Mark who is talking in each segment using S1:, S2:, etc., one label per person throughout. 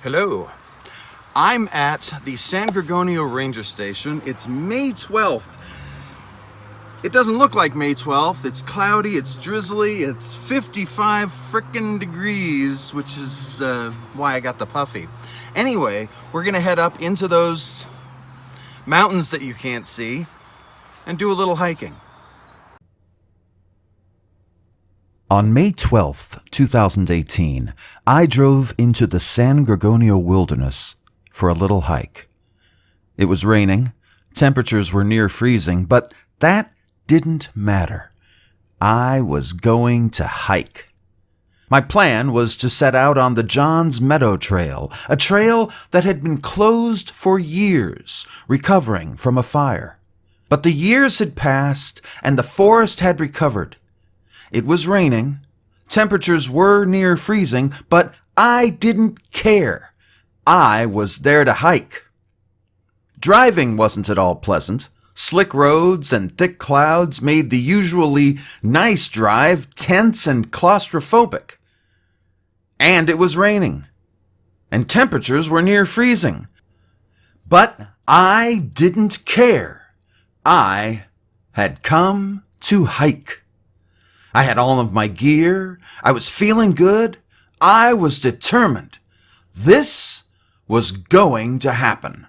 S1: Hello. I'm at the San Gorgonio Ranger Station. It's May 12th. It doesn't look like May 12th. It's cloudy, it's drizzly, it's 55 frickin' degrees, which is why I got the puffy. Anyway, we're gonna head up into those mountains that you can't see and do a little hiking.
S2: On May 12th, 2018, I drove into the San Gorgonio wilderness for a little hike. It was raining, temperatures were near freezing, but that didn't matter. I was going to hike. My plan was to set out on the Johns Meadow Trail, a trail that had been closed for years, recovering from a fire. But the years had passed, and the forest had recovered. It was raining, temperatures were near freezing, but I didn't care. I was there to hike. Driving wasn't at all pleasant. Slick roads and thick clouds made the usually nice drive tense and claustrophobic. And it was raining, and temperatures were near freezing. But I didn't care. I had come to hike. I had all of my gear. I was feeling good. I was determined. This was going to happen.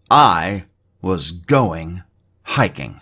S2: I was going hiking.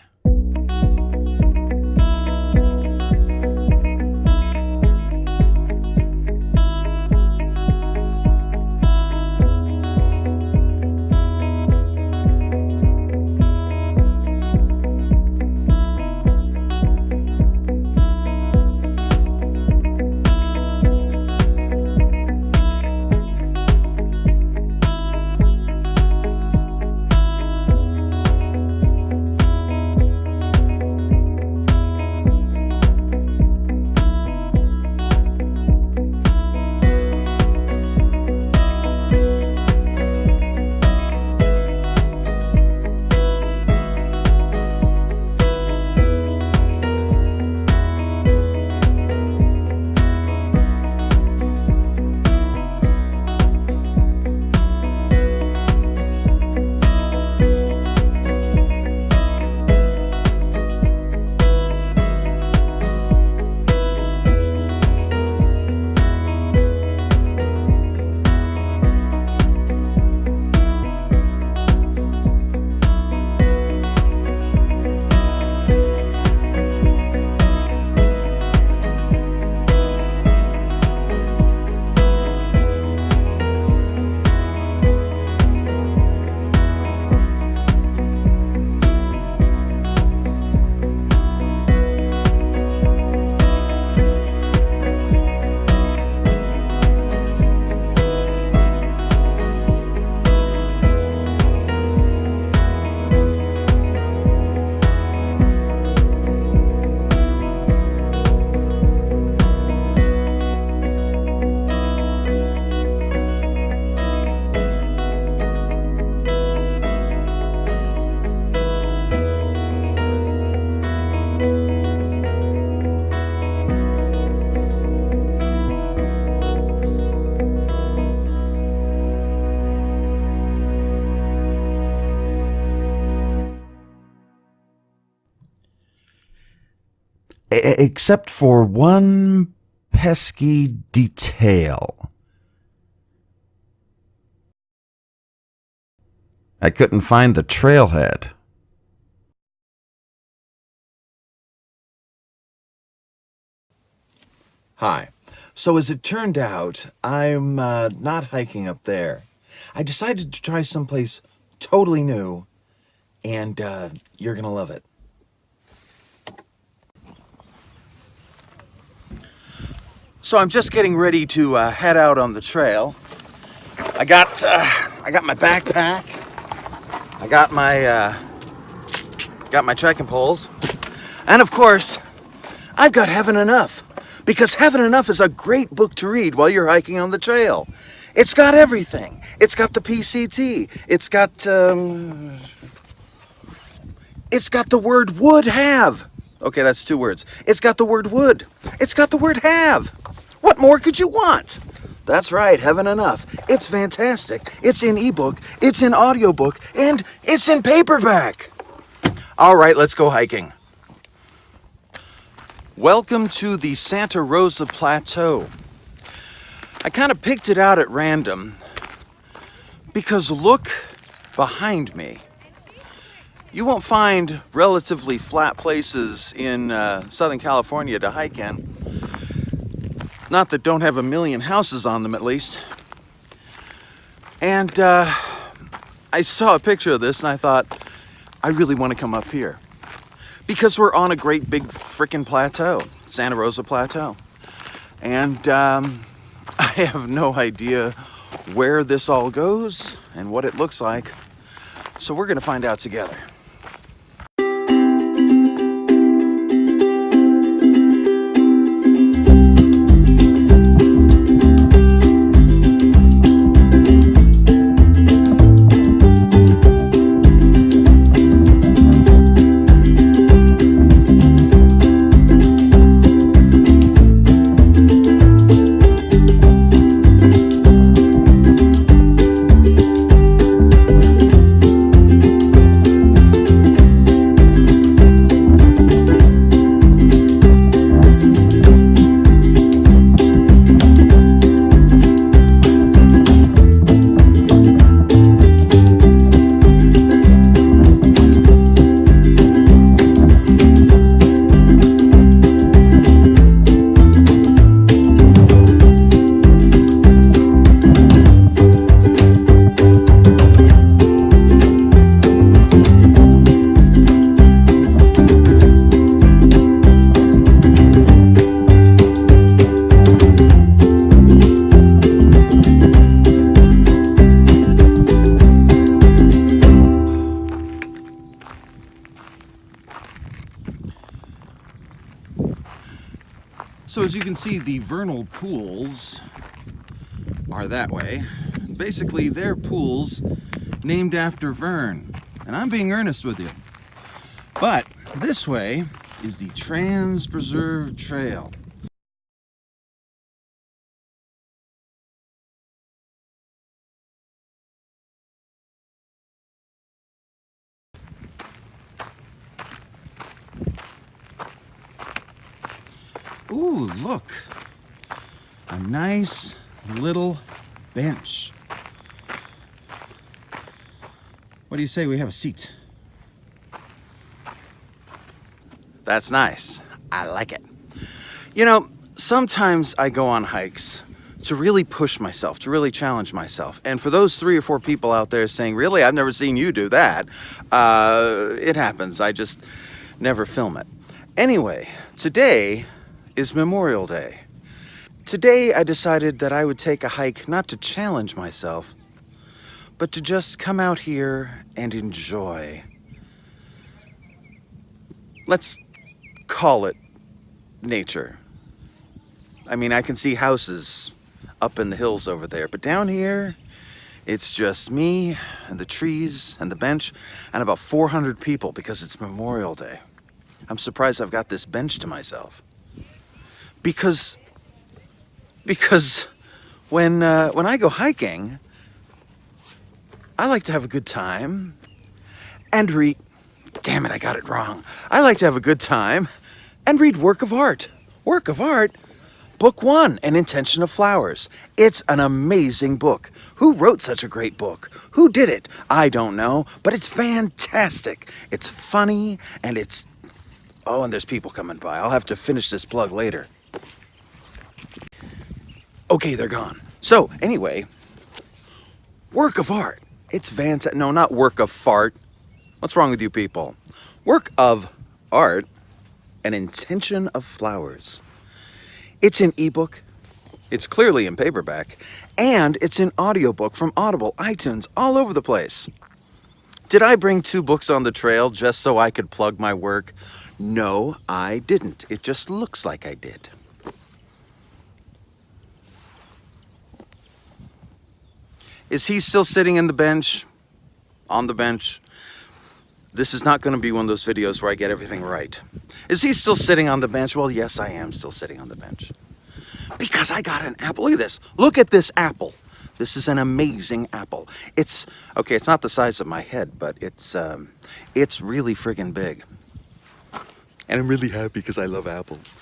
S2: Except for one pesky detail. I couldn't find the trailhead.
S1: Hi. So as it turned out, I'm not hiking up there. I decided to try someplace totally new, and you're gonna love it. So I'm just getting ready to head out on the trail. I got my backpack. I got my trekking poles, and of course, I've got Heaven Enough, because Heaven Enough is a great book to read while you're hiking on the trail. It's got everything. It's got the PCT. It's got the word would have. Okay, that's 2 words. It's got the word would. It's got the word have. What more could you want? That's right, Heaven Enough. It's fantastic. It's in ebook, it's in audiobook, and it's in paperback. All right, let's go hiking. Welcome to the Santa Rosa Plateau. I kind of picked it out at random because look behind me. You won't find relatively flat places in Southern California to hike in. Not that don't have a million houses on them, at least. And I saw a picture of this and I thought, I really want to come up here. Because we're on a great big frickin' plateau, Santa Rosa Plateau. And I have no idea where this all goes and what it looks like. So we're gonna find out together. So as you can see, the vernal pools are that way. Basically, they're pools named after Vern. And I'm being earnest with you. But this way is the Trans-Preserved Trail. Ooh, look, a nice little bench. What do you say we have a seat? That's nice. I like it. You know, sometimes I go on hikes to really push myself, to really challenge myself. And for those 3 or 4 people out there saying, really, I've never seen you do that, it happens. I just never film it. Anyway, today is Memorial Day. Today I decided that I would take a hike not to challenge myself, but to just come out here and enjoy. Let's call it nature. I mean, I can see houses up in the hills over there, but down here, it's just me and the trees and the bench and about 400 people because it's Memorial Day. I'm surprised I've got this bench to myself. Because when I go hiking, I like to have a good time and read. Damn it, I got it wrong. I like to have a good time and read work of art. Work of art. Book 1, An Intention of Flowers. It's an amazing book. Who wrote such a great book? Who did it? I don't know, but it's fantastic. It's funny and it's. Oh, and there's people coming by. I'll have to finish this plug later. Okay, they're gone. So, anyway, work of art. It's fantastic. No, not work of fart. What's wrong with you people? Work of art, An Intention of Flowers. It's in ebook, it's clearly in paperback, and it's in audiobook from Audible, iTunes, all over the place. Did I bring 2 books on the trail just so I could plug my work? No, I didn't. It just looks like I did. Is he still sitting in the bench? On the bench? This is not going to be one of those videos where I get everything right. Is he still sitting on the bench? Well, yes, I am still sitting on the bench. Because I got an apple. Look at this. Look at this apple. This is an amazing apple. It's okay. It's not the size of my head, but it's really friggin' big. And I'm really happy because I love apples.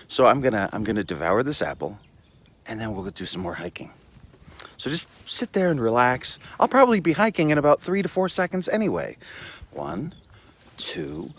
S1: So I'm gonna devour this apple, and then we'll go do some more hiking. So just sit there and relax. I'll probably be hiking in about 3 to 4 seconds anyway. 1, 2.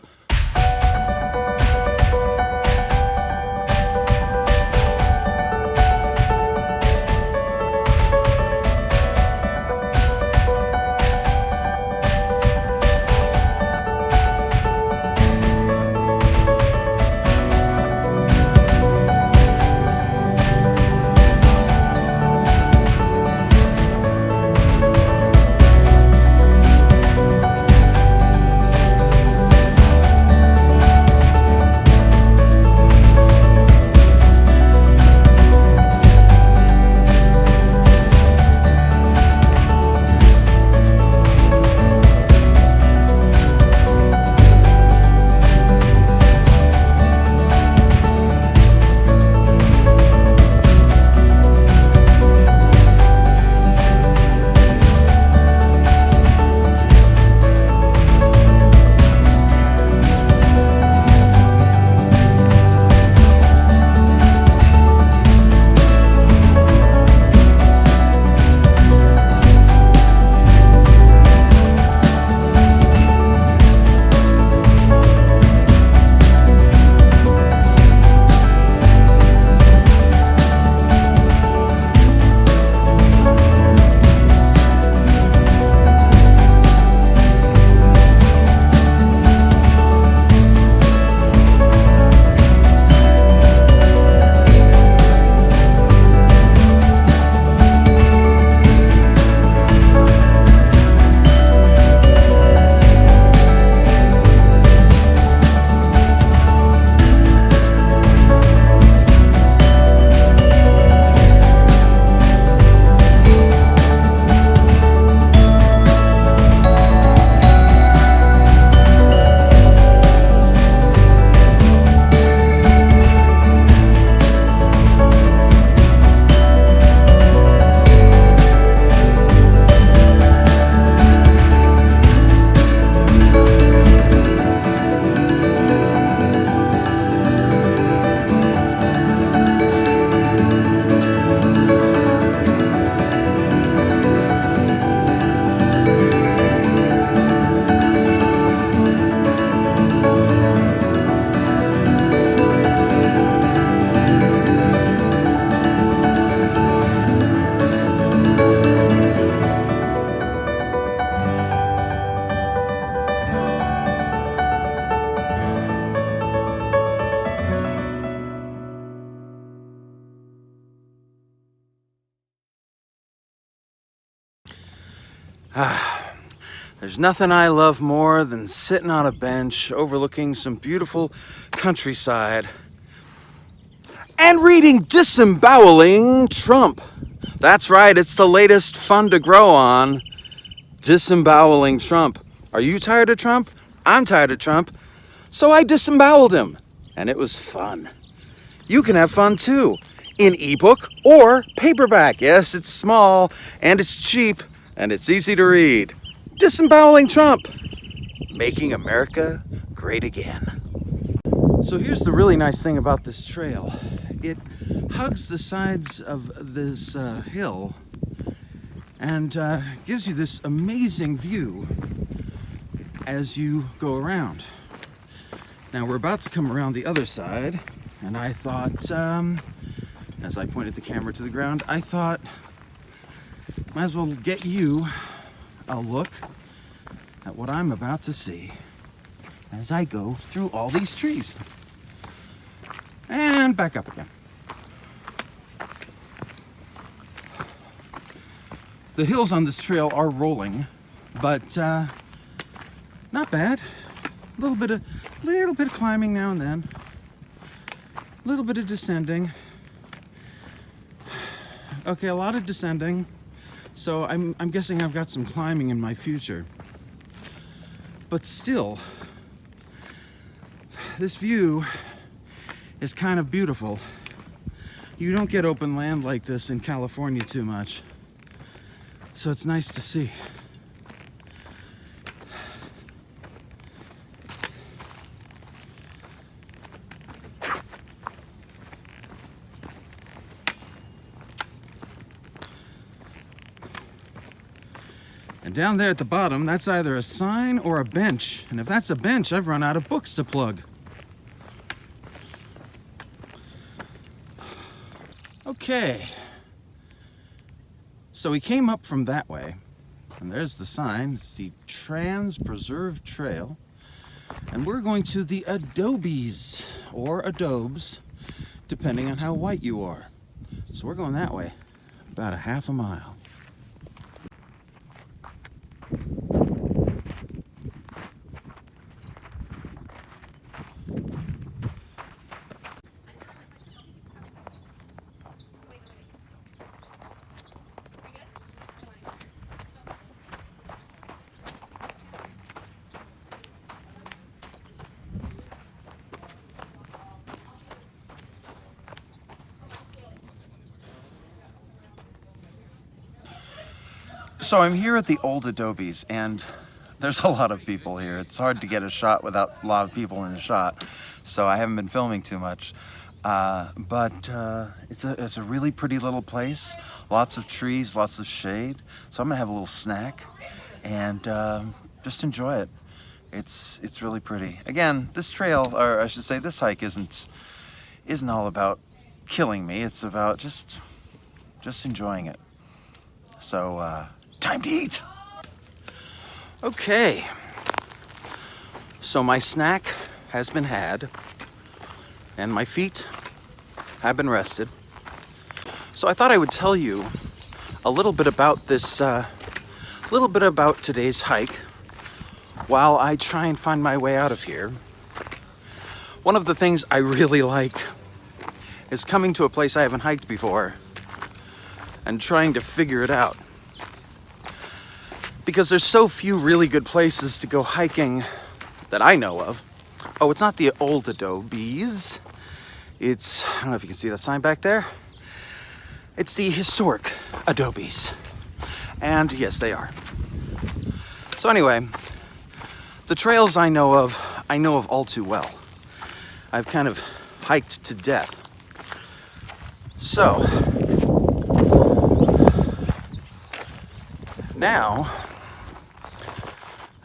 S1: There's nothing I love more than sitting on a bench overlooking some beautiful countryside and reading Disemboweling Trump. That's right, it's the latest fun to grow on. Disemboweling Trump. Are you tired of Trump? I'm tired of Trump. So I disemboweled him, and it was fun. You can have fun too, in ebook or paperback. Yes, it's small, and it's cheap, and it's easy to read. Disemboweling Trump, making America great again. So here's the really nice thing about this trail. It hugs the sides of this hill and gives you this amazing view as you go around. Now we're about to come around the other side, and I thought, as I pointed the camera to the ground, I thought, might as well get you a look at what I'm about to see as I go through all these trees. And back up again. The hills on this trail are rolling, but not bad. A little bit of climbing now and then. A little bit of descending. Okay, a lot of descending. So I'm guessing I've got some climbing in my future. But still, this view is kind of beautiful. You don't get open land like this in California too much. So it's nice to see. And down there at the bottom, that's either a sign or a bench. And if that's a bench, I've run out of books to plug. Okay. So we came up from that way. And there's the sign. It's the Trans Preserved Trail. And we're going to the Adobes, or Adobes, depending on how white you are. So we're going that way, about a half a mile. So I'm here at the old Adobes, and there's a lot of people here. It's hard to get a shot without a lot of people in the shot, so I haven't been filming too much. But it's a really pretty little place. Lots of trees, lots of shade. So I'm gonna have a little snack and just enjoy it. It's really pretty. Again, this trail, or I should say this hike, isn't all about killing me. It's about just enjoying it. So time to eat. Okay. So my snack has been had, and my feet have been rested. So I thought I would tell you a little bit about this, about today's hike while I try and find my way out of here. One of the things I really like is coming to a place I haven't hiked before and trying to figure it out. Because there's so few really good places to go hiking that I know of. Oh, it's not the old Adobes. It's, I don't know if you can see that sign back there. It's the historic Adobes. And yes, they are. So anyway, the trails I know of all too well. I've kind of hiked to death. So, now,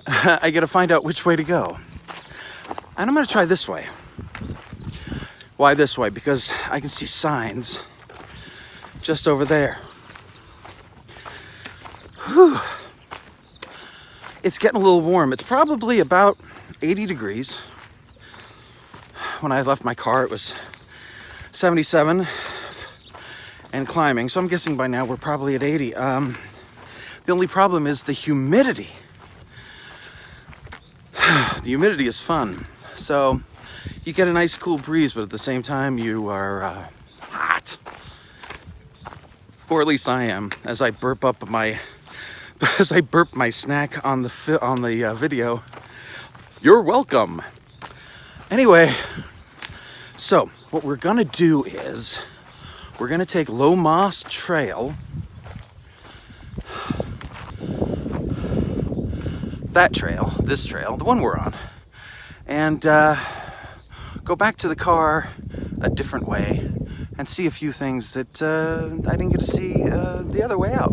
S1: I gotta find out which way to go. And I'm gonna try this way. Why this way? Because I can see signs just over there. Whew. It's getting a little warm. It's probably about 80 degrees. When I left my car, it was 77 and climbing. So I'm guessing by now we're probably at 80. The only problem is the humidity. The humidity is fun. So you get a nice cool breeze, but at the same time you are hot. Or at least I am, as I burp my snack on the video. You're welcome. Anyway, so what we're gonna do is we're gonna take Low Moss Trail, that trail, this trail, the one we're on, and go back to the car a different way and see a few things that I didn't get to see the other way out.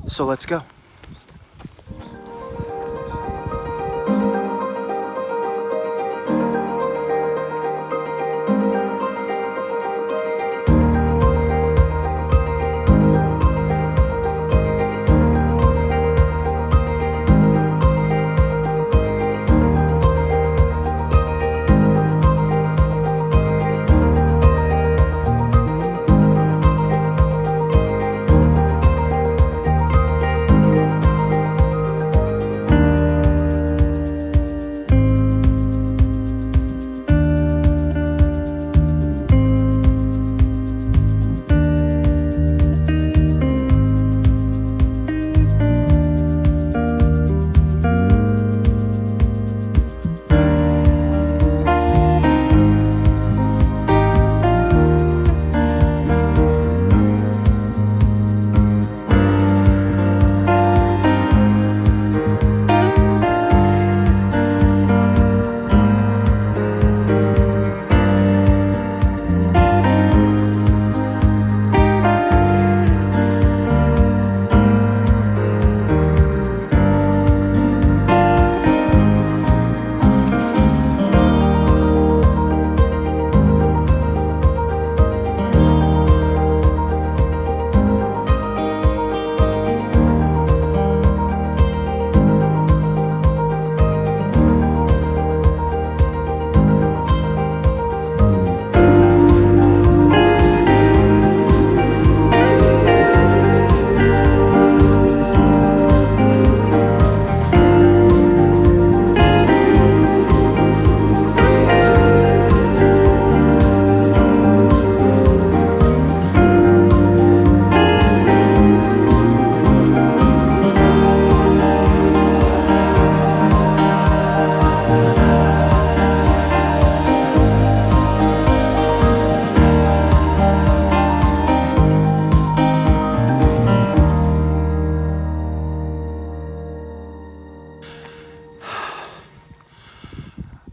S1: So let's go.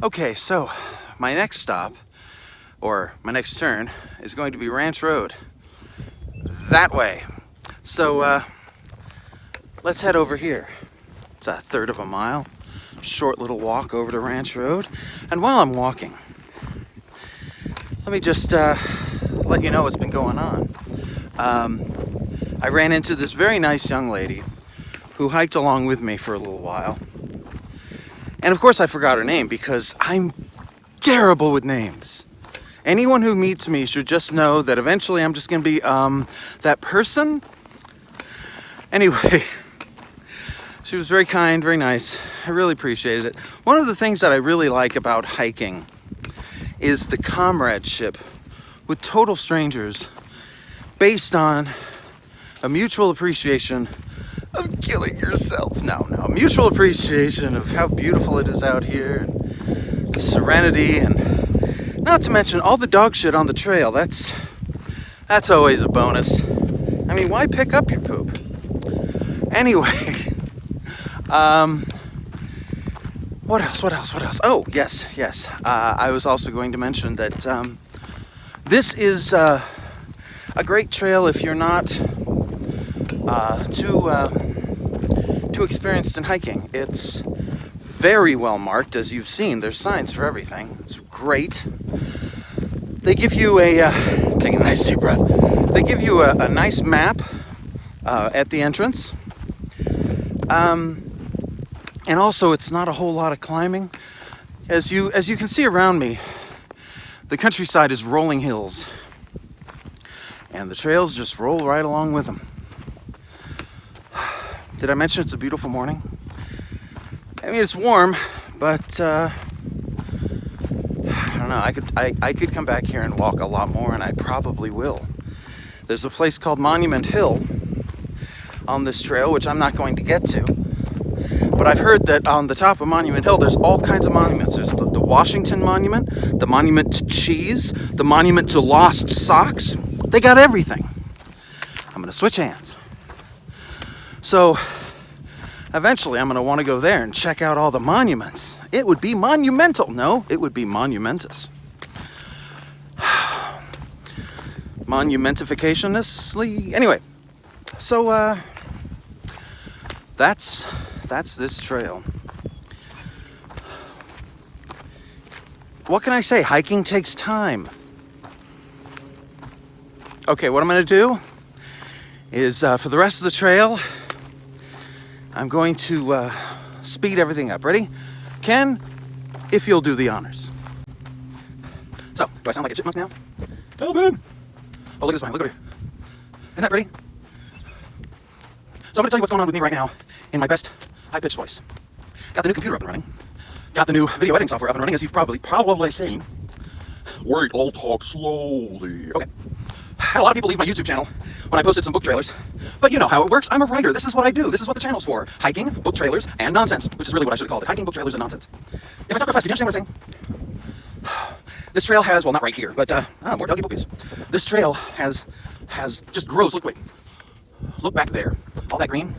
S1: Okay, so my next stop, or my next turn, is going to be Ranch Road. That way. So let's head over here. It's a third of a mile. Short little walk over to Ranch Road. And while I'm walking, let me just let you know what's been going on. I ran into this very nice young lady who hiked along with me for a little while. And of course I forgot her name because I'm terrible with names. Anyone who meets me should just know that eventually I'm just gonna be that person. Anyway, she was very kind, very nice. I really appreciated it. One of the things that I really like about hiking is the comradeship with total strangers based on a mutual appreciation of killing yourself. No, mutual appreciation of how beautiful it is out here, and the serenity, and not to mention all the dog shit on the trail. That's always a bonus. I mean, why pick up your poop? Anyway, what else? Oh, yes. I was also going to mention that this is a great trail if you're not too experienced in hiking. It's very well marked, as you've seen. There's signs for everything. It's great. They give you take a nice deep breath. They give you a nice map at the entrance. And also, it's not a whole lot of climbing. As you can see around me, the countryside is rolling hills, and the trails just roll right along with them. Did I mention it's a beautiful morning? I mean, it's warm, but I don't know. I could come back here and walk a lot more, and I probably will. There's a place called Monument Hill on this trail, which I'm not going to get to. But I've heard that on the top of Monument Hill, there's all kinds of monuments. There's the Washington Monument, the Monument to Cheese, the Monument to Lost Socks. They got everything. I'm going to switch hands. So, eventually I'm going to want to go there and check out all the monuments. It would be monumental. No, it would be monumentous. Monumentificationlessly. Anyway, so that's this trail. What can I say? Hiking takes time. Okay, what I'm going to do is for the rest of the trail, I'm going to speed everything up. Ready? Ken, if you'll do the honors. So, do I sound like a chipmunk now? Elvin! Oh, look at this one. Look over here. Isn't that pretty? So I'm going to tell you what's going on with me right now in my best high-pitched voice. Got the new computer up and running. Got the new video editing software up and running, as you've probably seen. Wait, I'll talk slowly. Okay. Had a lot of people leave my YouTube channel when I posted some book trailers. But you know how it works. I'm a writer. This is what I do. This is what the channel's for. Hiking, book trailers, and nonsense. Which is really what I should have called it. Hiking, book trailers, and nonsense. If I talk real fast, do you understand what I'm saying? This trail has, well, not right here, but more doggy bookies. This trail has just groves. Look, wait. Look back there. All that green.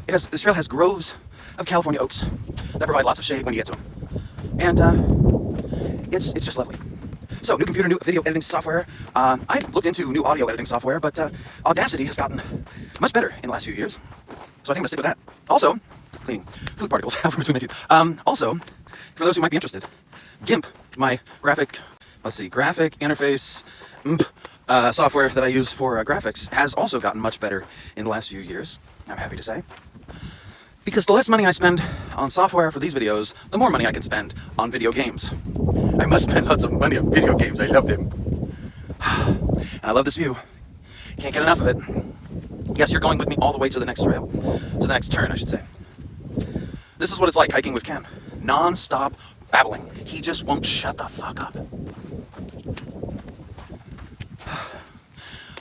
S1: This trail has groves of California oaks that provide lots of shade when you get to them. And it's just lovely. So, new computer, new video editing software. I looked into new audio editing software, but Audacity has gotten much better in the last few years. So I think I'm going to stick with that. Also, cleaning food particles out from between my teeth. Also, for those who might be interested, GIMP, my graphic interface software that I use for graphics, has also gotten much better in the last few years, I'm happy to say. Because the less money I spend on software for these videos, the more money I can spend on video games. I must spend lots of money on video games. I love them. And I love this view. Can't get enough of it. Yes, you're going with me all the way to the next trail. To the next turn, I should say. This is what it's like hiking with Ken. Non-stop babbling. He just won't shut the fuck up.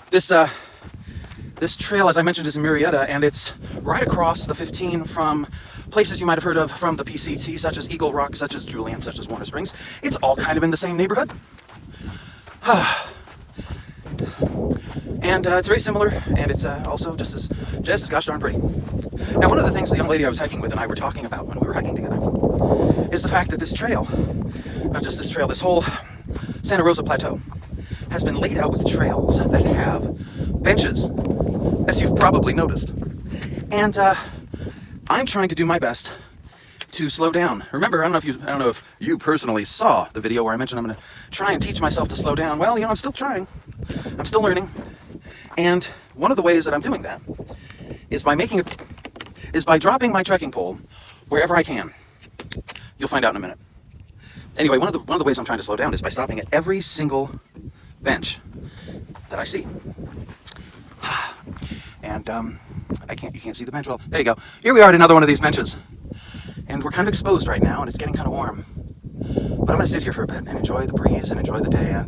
S1: This trail, as I mentioned, is in Murrieta, and it's right across the 15 from places you might have heard of from the PCT, such as Eagle Rock, such as Julian, such as Warner Springs. It's all kind of in the same neighborhood. And it's very similar, and it's also just as gosh darn pretty. Now, one of the things the young lady I was hiking with and I were talking about when we were hiking together is the fact that this trail, not just this trail, this whole Santa Rosa Plateau has been laid out with trails that have benches, as you've probably noticed. And I'm trying to do my best to slow down. Remember, I don't know if you personally saw the video where I mentioned I'm going to try and teach myself to slow down. Well, I'm still trying. I'm still learning. And one of the ways that I'm doing that is by dropping my trekking pole wherever I can. You'll find out in a minute. Anyway, one of the ways I'm trying to slow down is by stopping at every single bench that I see. And you can't see the bench. Well, there you go. Here we are at another one of these benches. And we're kind of exposed right now, and it's getting kind of warm. But I'm going to sit here for a bit and enjoy the breeze and enjoy the day.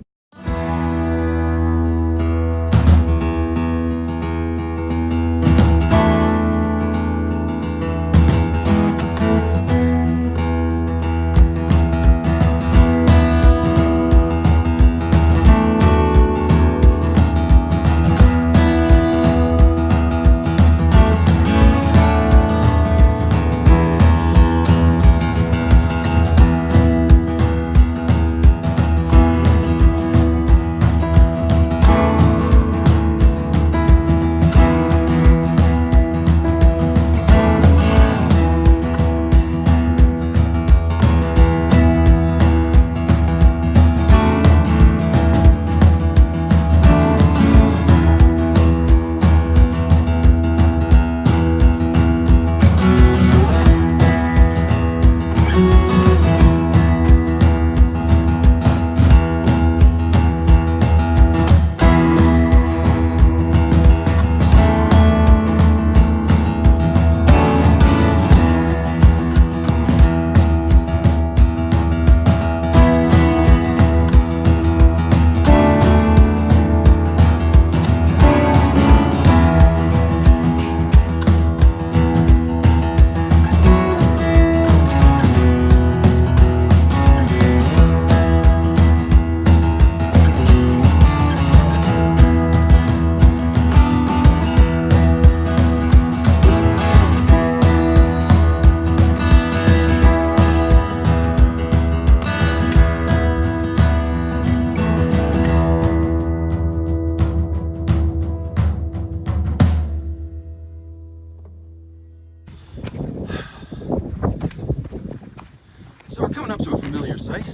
S1: So we're coming up to a familiar site.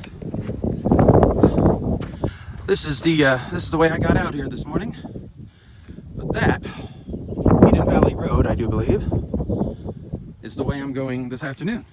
S1: This is the way I got out here this morning. But that Eden Valley Road, I do believe, is the way I'm going this afternoon.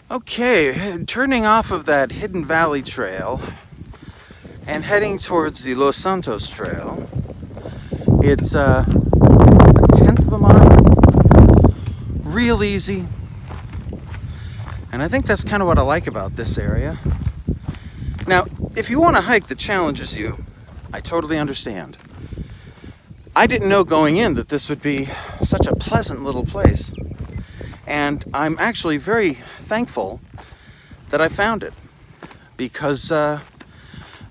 S1: Okay, turning off of that Hidden Valley Trail and heading towards the Los Santos Trail. It's a real easy. And I think that's kind of what I like about this area. Now, if you want a hike that challenges you, I totally understand. I didn't know going in that this would be such a pleasant little place. And I'm actually very thankful that I found it. Because there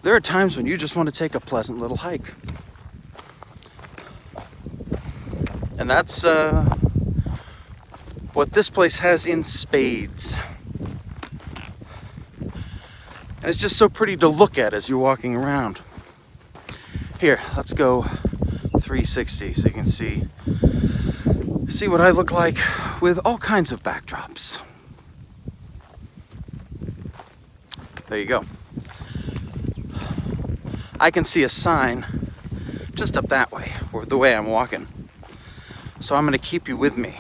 S1: are times when you just want to take a pleasant little hike. And that's what this place has in spades. And it's just so pretty to look at as you're walking around. Here, let's go 360 so you can see what I look like with all kinds of backdrops. There you go. I can see a sign just up that way, or the way I'm walking. So I'm going to keep you with me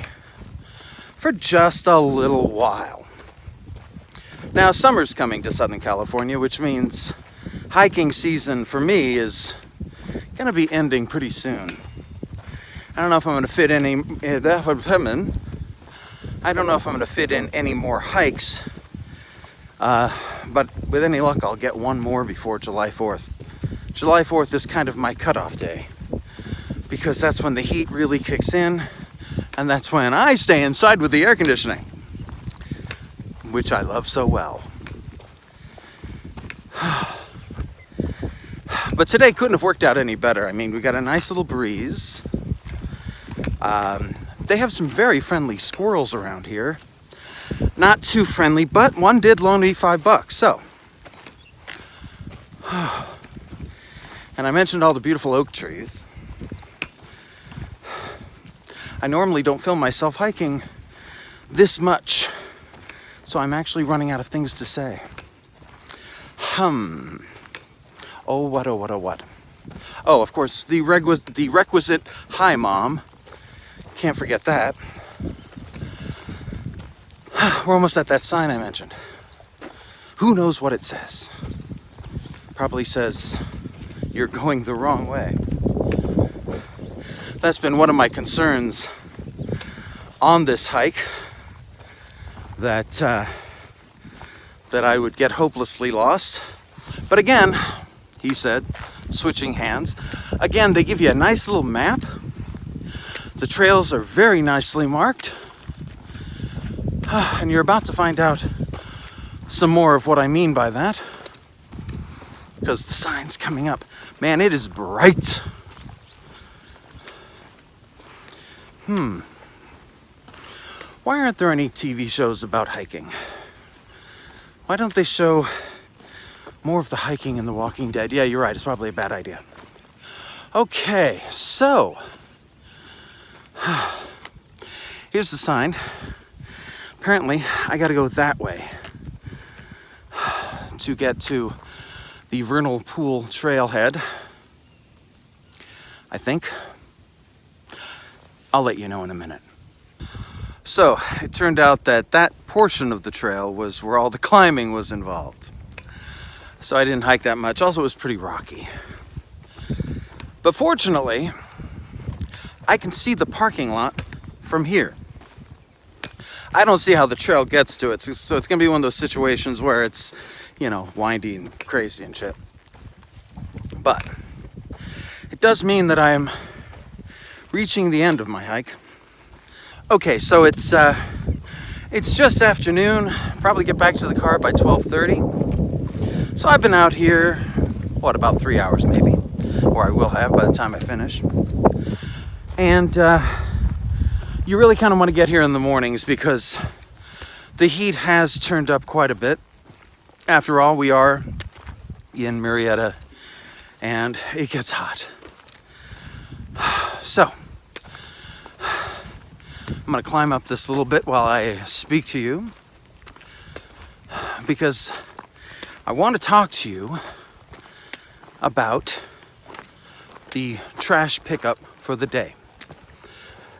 S1: for just a little while. Now, summer's coming to Southern California, which means hiking season for me is going to be ending pretty soon. I don't know if I'm going to fit any. I don't know if I'm going to fit in any more hikes, but with any luck, I'll get one more before July 4th. July 4th is kind of my cutoff day because that's when the heat really kicks in, and that's when I stay inside with the air conditioning, which I love so well. But today couldn't have worked out any better. I mean, we got a nice little breeze. They have some very friendly squirrels around here. Not too friendly, but one did loan me $5, so. And I mentioned all the beautiful oak trees. I normally don't film myself hiking this much, so I'm actually running out of things to say. Oh, what, oh, what, oh, what. Oh, of course, the requisite hi, Mom. Can't forget that. We're almost at that sign I mentioned. Who knows what it says? Probably says, you're going the wrong way. That's been one of my concerns on this hike, that I would get hopelessly lost. But again, he said, switching hands. Again, they give you a nice little map. The trails are very nicely marked. And you're about to find out some more of what I mean by that, because the sign's coming up. Man, it is bright. Why aren't there any TV shows about hiking? Why don't they show more of the hiking in The Walking Dead? Yeah, you're right. It's probably a bad idea. Okay, so here's the sign. Apparently, I got to go that way to get to the Vernal Pool trailhead. I think. I'll let you know in a minute. So, it turned out that that portion of the trail was where all the climbing was involved. So I didn't hike that much. Also, it was pretty rocky. But fortunately, I can see the parking lot from here. I don't see how the trail gets to it, so it's going to be one of those situations where it's, windy and crazy and shit. But it does mean that I am reaching the end of my hike. Okay, so it's just afternoon. Probably get back to the car by 12:30. So I've been out here, about 3 hours maybe, or I will have by the time I finish. And you really kind of want to get here in the mornings because the heat has turned up quite a bit. After all, we are in Murrieta and it gets hot. So I'm going to climb up this little bit while I speak to you, because I want to talk to you about the trash pickup for the day.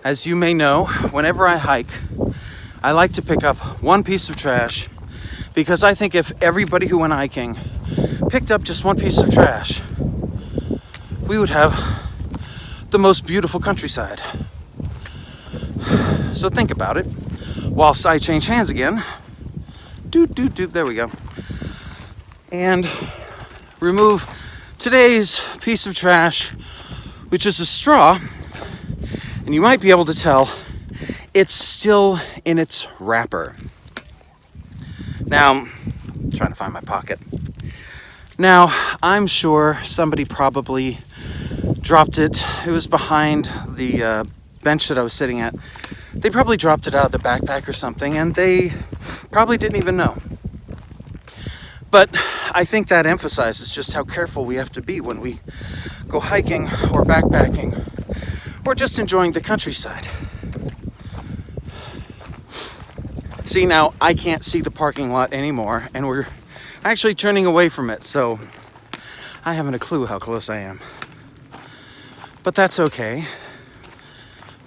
S1: As you may know, whenever I hike, I like to pick up one piece of trash, because I think if everybody who went hiking picked up just one piece of trash, we would have the most beautiful countryside. So think about it whilst I change hands again. Doot, doot, doot. There we go. And remove today's piece of trash, which is a straw. And you might be able to tell it's still in its wrapper. Now, I'm trying to find my pocket. Now, I'm sure somebody probably dropped it. It was behind the bench that I was sitting at. They probably dropped it out of the backpack or something, and they probably didn't even know. But I think that emphasizes just how careful we have to be when we go hiking or backpacking or just enjoying the countryside. See, now I can't see the parking lot anymore, and we're actually turning away from it, so I haven't a clue how close I am. But that's okay,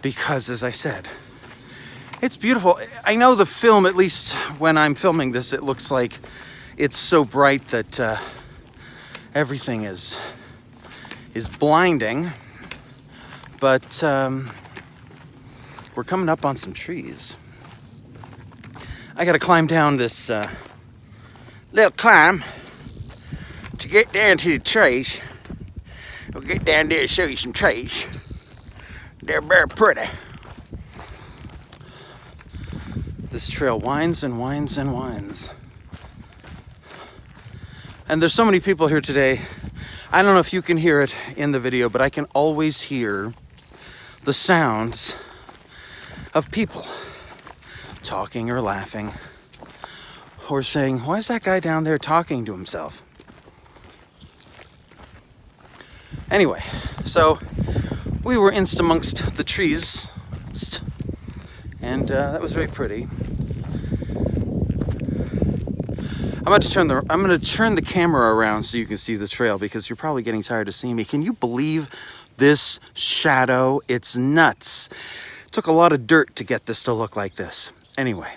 S1: because as I said, it's beautiful. I know the film, at least when I'm filming this, it looks like it's so bright that everything is blinding, but we're coming up on some trees. I gotta climb down this little climb to get down to the trees. We'll get down there and show you some trees. They're very pretty. This trail winds and winds and winds. And there's so many people here today. I don't know if you can hear it in the video, but I can always hear the sounds of people talking or laughing or saying, why is that guy down there talking to himself? Anyway, so we were in amongst the trees, and that was very pretty. I'm going to turn the camera around so you can see the trail, because you're probably getting tired of seeing me. Can you believe this shadow? It's nuts. It took a lot of dirt to get this to look like this. Anyway.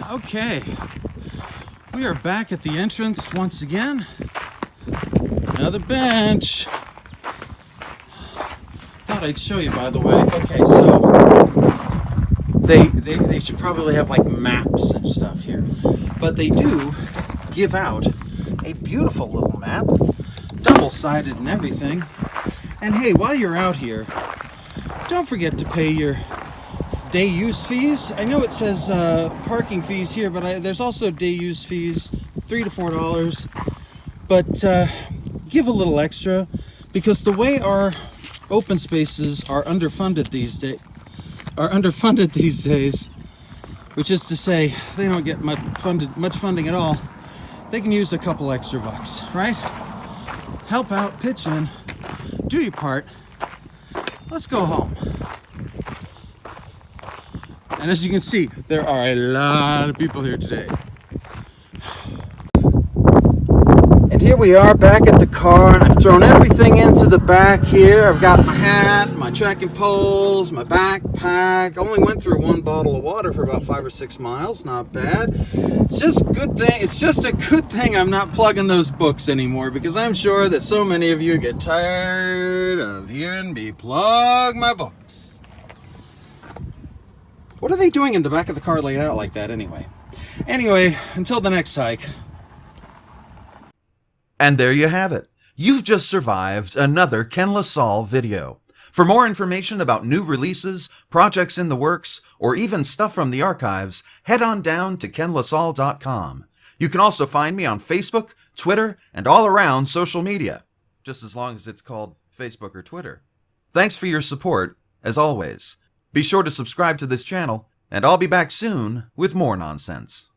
S1: Okay, we are back at the entrance once again. Another bench. Thought I'd show you, by the way. Okay, so they should probably have like maps and stuff here, but they do give out a beautiful little map, double-sided and everything. And hey, while you're out here, Don't forget to pay your day use fees. I know it says parking fees here, but there's also day use fees, $3 to $4. But give a little extra, because the way our open spaces are underfunded these days, which is to say they don't get much funding at all. They can use a couple extra bucks, right? Help out, pitch in, do your part. Let's go home. And as you can see, there are a lot of people here today. And here we are back at the car, and I've thrown everything into the back here. I've got my hat, my trekking poles, my backpack. Only went through 1 bottle of water for about 5 or 6 miles. Not bad. It's just a good thing I'm not plugging those books anymore, because I'm sure that so many of you get tired of hearing me plug my books. What are they doing in the back of the car laid out like that anyway? Anyway, until the next hike.
S2: And there you have it. You've just survived another Ken LaSalle video. For more information about new releases, projects in the works, or even stuff from the archives, head on down to kenlasalle.com. You can also find me on Facebook, Twitter, and all around social media, just as long as it's called Facebook or Twitter. Thanks for your support, as always. Be sure to subscribe to this channel, and I'll be back soon with more nonsense.